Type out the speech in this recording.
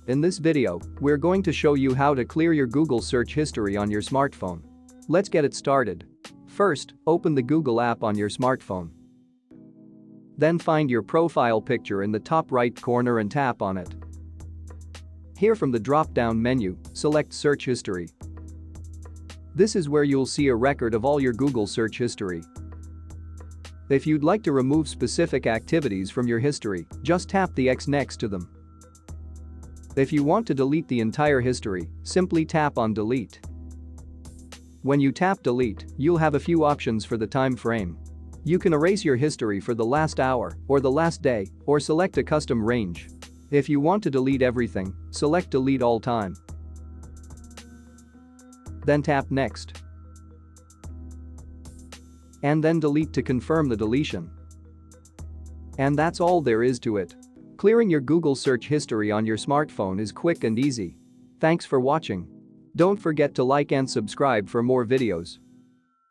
In this video, we're going to show you how to clear your Google search history on your smartphone. Let's get it started. First, open the Google app on your smartphone. Then find your profile picture in the top right corner and tap on it. Here from the drop-down menu, select Search History. This is where you'll see a record of all your Google search history. If you'd like to remove specific activities from your history, just tap the X next to them. If you want to delete the entire history, simply tap on Delete. When you tap Delete, you'll have a few options for the time frame. You can erase your history for the last hour, or the last day, or select a custom range. If you want to delete everything, select Delete All Time. Then tap Next. And then Delete to confirm the deletion. And that's all there is to it. Clearing your Google search history on your smartphone is quick and easy. Thanks for watching. Don't forget to like and subscribe for more videos.